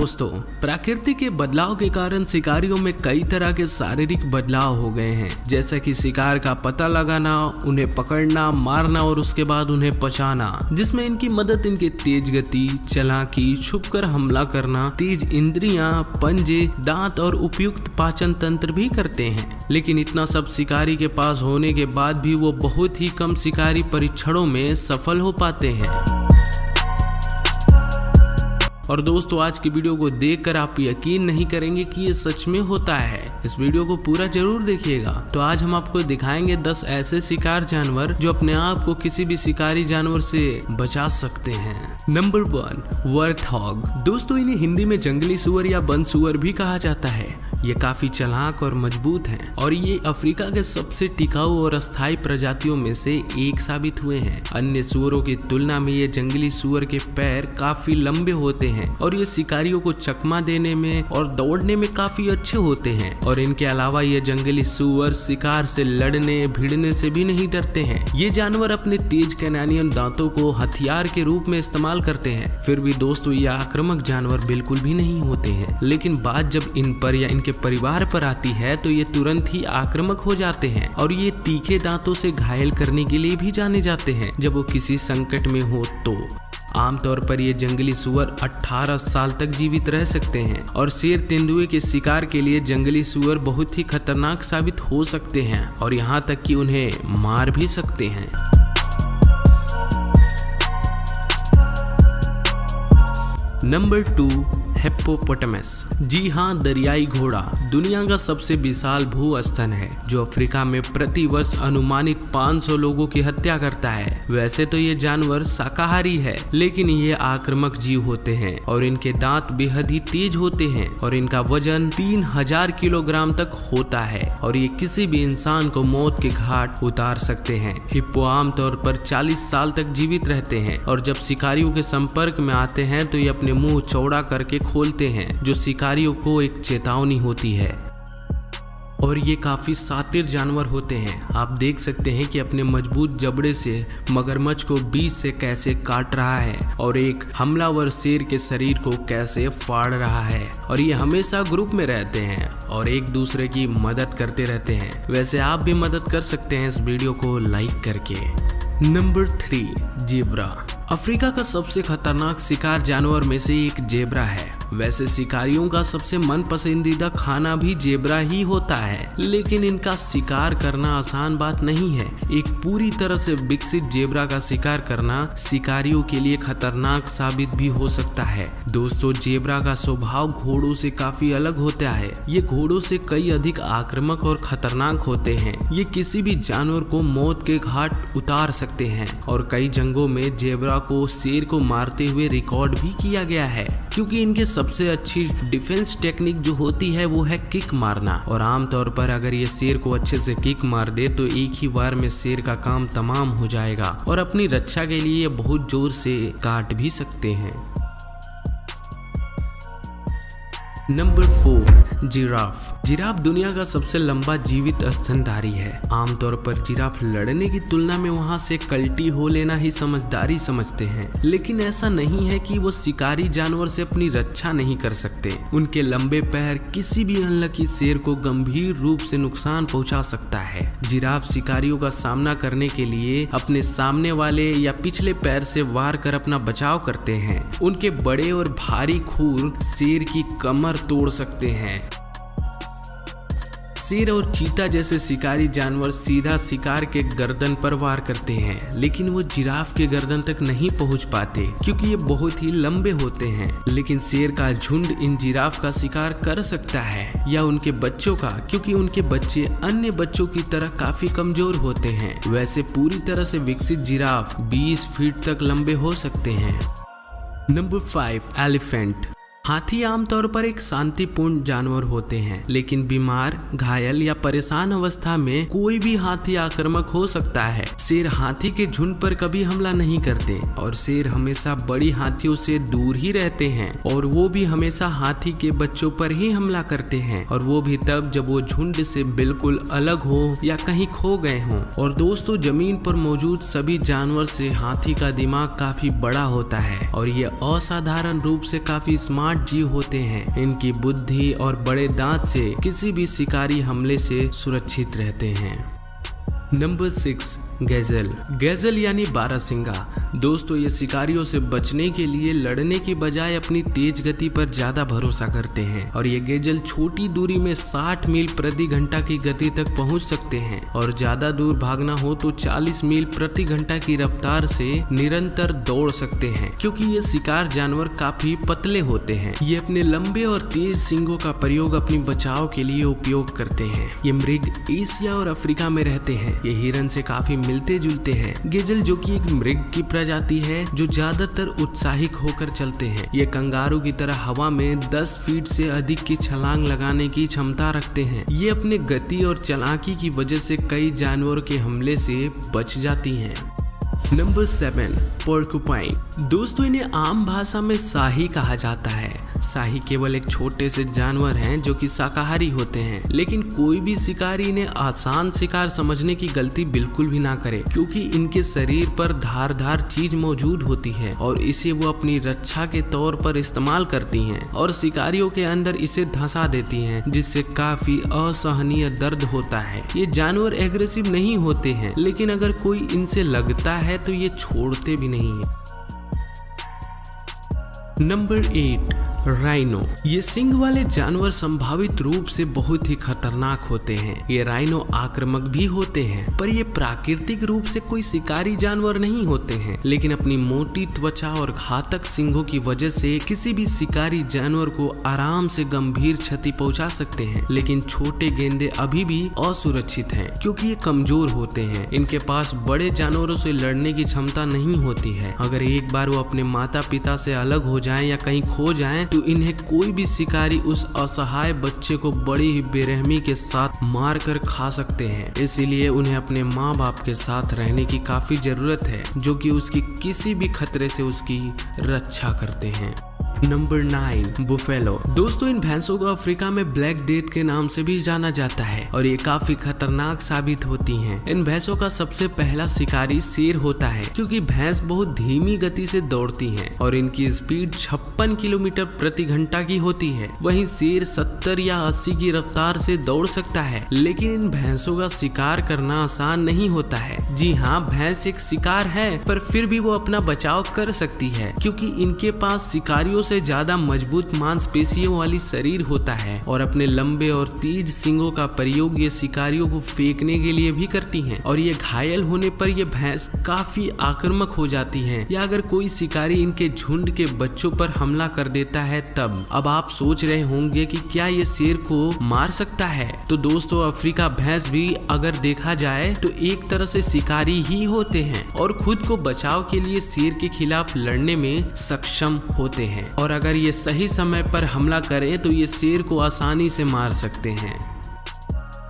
दोस्तों, प्रकृति के बदलाव के कारण शिकारियों में कई तरह के शारीरिक बदलाव हो गए हैं, जैसे कि शिकार का पता लगाना, उन्हें पकड़ना, मारना और उसके बाद उन्हें पचाना, जिसमें इनकी मदद इनके तेज गति, चालाकी, छुपकर हमला करना, तेज इंद्रियां, पंजे, दांत और उपयुक्त पाचन तंत्र भी करते हैं। लेकिन इतना सब शिकारी के पास होने के बाद भी वो बहुत ही कम शिकारी परीक्षणों में सफल हो पाते हैं। और दोस्तों, आज की वीडियो को देखकर आप यकीन नहीं करेंगे कि ये सच में होता है। इस वीडियो को पूरा जरूर देखिएगा। तो आज हम आपको दिखाएंगे 10 ऐसे शिकार जानवर जो अपने आप को किसी भी शिकारी जानवर से बचा सकते हैं। नंबर 1, वर्थहॉग। दोस्तों, इन्हें हिंदी में जंगली सुअर या वन सुअर भी कहा जाता है। ये काफी चालाक और मजबूत हैं और ये अफ्रीका के सबसे टिकाऊ और अस्थायी प्रजातियों में से एक साबित हुए हैं। अन्य सुअरों की तुलना में ये जंगली सुअर के पैर काफी लंबे होते हैं और ये शिकारियों को चकमा देने में और दौड़ने में काफी अच्छे होते हैं। और इनके अलावा ये जंगली सुअर शिकार से लड़ने भिड़ने से भी नहीं डरते हैं। ये जानवर अपने तेज कैनानियन दांतों को हथियार के रूप में इस्तेमाल करते हैं। फिर भी दोस्तों, ये आक्रामक जानवर बिल्कुल भी नहीं होते हैं। लेकिन बात जब इन पर या इनके परिवार पर आती है तो ये तुरंत ही आक्रामक हो जाते हैं और ये तीखे दांतों से घायल करने के लिए भी जाने जाते हैं जब वो किसी संकट में हो तो। आमतौर पर ये जंगली सुअर 18 साल तक जीवित रह सकते हैं और शेर तेंदुए के शिकार के लिए जंगली सुअर बहुत ही खतरनाक साबित हो सकते हैं और यहाँ तक कि उन्हें मार भी सकते हैं। Number 2, hippopotamus. जी हाँ, दरियाई घोड़ा दुनिया का सबसे विशाल भू-स्तन है जो अफ्रीका में प्रति वर्ष अनुमानित 500 लोगों की हत्या करता है। वैसे तो ये जानवर शाकाहारी है, लेकिन ये आक्रामक जीव होते हैं और इनके दांत बेहद ही तेज होते हैं और इनका वजन 3000 किलोग्राम तक होता है और ये किसी भी इंसान को मौत के घाट उतार सकते हैं। हिप्पो आमतौर पर 40 साल तक जीवित रहते हैं और जब शिकारियों के संपर्क में आते हैं तो ये अपने मुंह चौड़ा करके खोलते हैं, जो शिकारियों को एक चेतावनी होती है। और ये काफी शातिर जानवर होते हैं। आप देख सकते हैं कि अपने मजबूत जबड़े से मगरमच्छ को बीच से कैसे काट रहा है और एक हमलावर शेर के शरीर को कैसे फाड़ रहा है। और ये हमेशा ग्रुप में रहते हैं और एक दूसरे की मदद करते रहते हैं। वैसे आप भी मदद कर सकते हैं इस वीडियो को लाइक करके। Number 3, zebra. अफ्रीका का सबसे खतरनाक शिकार जानवर में से एक जेब्रा है। वैसे शिकारियों का सबसे मन पसंदीदा खाना भी जेब्रा ही होता है, लेकिन इनका शिकार करना आसान बात नहीं है। एक पूरी तरह से विकसित जेब्रा का शिकार करना शिकारियों के लिए खतरनाक साबित भी हो सकता है। दोस्तों, जेब्रा का स्वभाव घोड़ों से काफी अलग होता है। ये घोड़ों से कई अधिक आक्रामक और खतरनाक होते हैं। ये किसी भी जानवर को मौत के घाट उतार सकते हैं और कई जंगों में जेब्रा को शेर को मारते हुए रिकॉर्ड भी किया गया है, क्योंकि इनके सबसे अच्छी डिफेंस टेक्निक जो होती है वो है किक मारना। और आमतौर पर अगर ये शेर को अच्छे से किक मार दे तो एक ही बार में शेर का काम तमाम हो जाएगा और अपनी रक्षा के लिए ये बहुत जोर से काट भी सकते हैं। Number 4, giraffe. जिराफ दुनिया का सबसे लंबा जीवित स्तनधारी है। आमतौर पर जिराफ लड़ने की तुलना में वहां से कल्टी हो लेना ही समझदारी समझते हैं, लेकिन ऐसा नहीं है कि वो शिकारी जानवर से अपनी रक्षा नहीं कर सकते। उनके लंबे पैर किसी भी अनलकी शेर को गंभीर रूप से नुकसान पहुंचा सकता है। जिराफ शिकारियों का सामना करने के लिए अपने सामने वाले या पिछले पैर से वार कर अपना बचाव करते हैं। उनके बड़े और भारी खूर शेर की कमर तोड़ सकते हैं। शेर और चीता जैसे शिकारी जानवर सीधा शिकार के गर्दन पर वार करते हैं, लेकिन वो जिराफ के गर्दन तक नहीं पहुंच पाते क्योंकि ये बहुत ही लंबे होते हैं। लेकिन शेर का झुंड इन जिराफ का शिकार कर सकता है या उनके बच्चों का, क्योंकि उनके बच्चे अन्य बच्चों की तरह काफी कमजोर होते हैं। वैसे पूरी तरह से विकसित जिराफ 20 फीट तक लंबे हो सकते हैं। Number 5, elephant. हाथी आमतौर पर एक शांतिपूर्ण जानवर होते हैं, लेकिन बीमार, घायल या परेशान अवस्था में कोई भी हाथी आक्रामक हो सकता है। शेर हाथी के झुंड पर कभी हमला नहीं करते और शेर हमेशा बड़ी हाथियों से दूर ही रहते हैं और वो भी हमेशा हाथी के बच्चों पर ही हमला करते हैं, और वो भी तब जब वो झुंड से बिल्कुल अलग हो या कहीं खो गए हों। और दोस्तों, जमीन पर मौजूद सभी जानवर से हाथी का दिमाग काफी बड़ा होता है और ये असाधारण रूप से काफी स्मार्ट स्मार्ट जीव होते हैं। इनकी बुद्धि और बड़े दांत से किसी भी शिकारी हमले से सुरक्षित रहते हैं। नंबर 6 गैज़ल। गैज़ल यानी बारहसिंगा। दोस्तों ये शिकारियों से बचने के लिए लड़ने की बजाय अपनी तेज गति पर ज्यादा भरोसा करते हैं और ये गैज़ल छोटी दूरी में 60 मील प्रति घंटा की गति तक पहुंच सकते हैं और ज्यादा दूर भागना हो तो 40 मील प्रति घंटा की रफ्तार से निरंतर दौड़ सकते हैं। क्योंकि ये शिकार जानवर काफी पतले होते हैं, ये अपने लंबे और तेज सींगों का प्रयोग अपनी बचाव के लिए उपयोग करते हैं। ये मृग एशिया और अफ्रीका में रहते हैं। ये हिरन से काफी मिलते जुलते हैं। गैज़ल जो कि एक मृग की प्रजाति है जो ज्यादातर उत्साहित होकर चलते हैं। ये कंगारू की तरह हवा में 10 फीट से अधिक की छलांग लगाने की क्षमता रखते हैं। ये अपने गति और चालाकी की वजह से कई जानवरों के हमले से बच जाती हैं। नंबर 7 पोर्कुपाइन। दोस्तों इन्हें आम भाषा में शाही कहा जाता है। शाही केवल एक छोटे से जानवर हैं जो कि शाकाहारी होते हैं, लेकिन कोई भी शिकारी इन्हें आसान शिकार समझने की गलती बिल्कुल भी ना करे, क्योंकि इनके शरीर पर धारदार चीज मौजूद होती है और इसे वो अपनी रक्षा के तौर पर इस्तेमाल करती हैं और शिकारियों के अंदर इसे धंसा देती हैं, जिससे काफी असहनीय दर्द होता है। ये जानवर एग्रेसिव नहीं होते हैं, लेकिन अगर कोई इनसे लगता है तो ये छोड़ते भी नहीं है। Number 8 rhino. ये सींग वाले जानवर संभावित रूप से बहुत ही खतरनाक होते हैं। ये राइनो आक्रामक भी होते हैं, पर ये प्राकृतिक रूप से कोई शिकारी जानवर नहीं होते हैं, लेकिन अपनी मोटी त्वचा और घातक सींगों की वजह से किसी भी शिकारी जानवर को आराम से गंभीर क्षति पहुंचा सकते हैं। लेकिन छोटे गेंडे अभी भी असुरक्षित हैं, क्योंकि ये कमजोर होते हैं। इनके पास बड़े जानवरों से लड़ने की क्षमता नहीं होती है। अगर एक बार वो अपने माता पिता से अलग हो जाएं या कहीं खो जाएं तो इन्हें कोई भी शिकारी उस असहाय बच्चे को बड़ी ही बेरहमी के साथ मार कर खा सकते हैं। इसीलिए उन्हें अपने माँ बाप के साथ रहने की काफी जरूरत है, जो कि उसकी किसी भी खतरे से उसकी रक्षा करते हैं। Number 9 buffalo. दोस्तों इन भैंसों को अफ्रीका में ब्लैक डेथ के नाम से भी जाना जाता है और ये काफी खतरनाक साबित होती हैं। इन भैंसों का सबसे पहला शिकारी शेर होता है, क्योंकि भैंस बहुत धीमी गति से दौड़ती हैं और इनकी स्पीड 56 किलोमीटर प्रति घंटा की होती है। वहीं शेर 70 या 80 की रफ्तार से दौड़ सकता है। लेकिन इन भैंसों का शिकार करना आसान नहीं होता है। जी हाँ, भैंस एक शिकार है, पर फिर भी वो अपना बचाव कर सकती है, क्योंकि इनके पास शिकारियों से ज्यादा मजबूत मांसपेशियों वाली शरीर होता है और अपने लंबे और तेज सींगों का प्रयोग ये शिकारियों को फेंकने के लिए भी करती हैं। और ये घायल होने पर ये भैंस काफी आक्रामक हो जाती हैं, या अगर कोई शिकारी इनके झुंड के बच्चों पर हमला कर देता है तब। अब आप सोच रहे होंगे कि क्या ये शेर को मार सकता है? तो दोस्तों अफ्रीका भैंस भी अगर देखा जाए तो एक तरह से शिकारी ही होते हैं और खुद को बचाव के लिए शेर के खिलाफ लड़ने में सक्षम होते हैं। और अगर ये सही समय पर हमला करें तो ये शेर को आसानी से मार सकते हैं।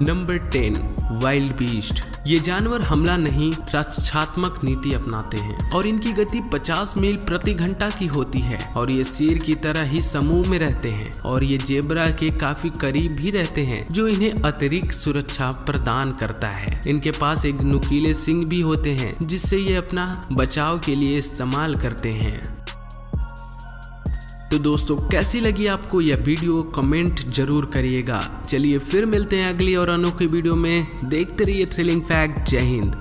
Number 10 wild beast. ये जानवर हमला नहीं, रक्षात्मक नीति अपनाते हैं और इनकी गति 50 मील प्रति घंटा की होती है और ये शेर की तरह ही समूह में रहते हैं और ये जेब्रा के काफी करीब भी रहते हैं, जो इन्हें अतिरिक्त सुरक्षा प्रदान करता है। इनके पास एक नुकीले सींग भी होते हैं, जिससे ये अपना बचाव के लिए इस्तेमाल करते हैं। तो दोस्तों कैसी लगी आपको यह वीडियो, कमेंट जरूर करिएगा। चलिए फिर मिलते हैं अगली और अनोखी वीडियो में। देखते रहिए थ्रिलिंग फैक्ट। जय हिंद।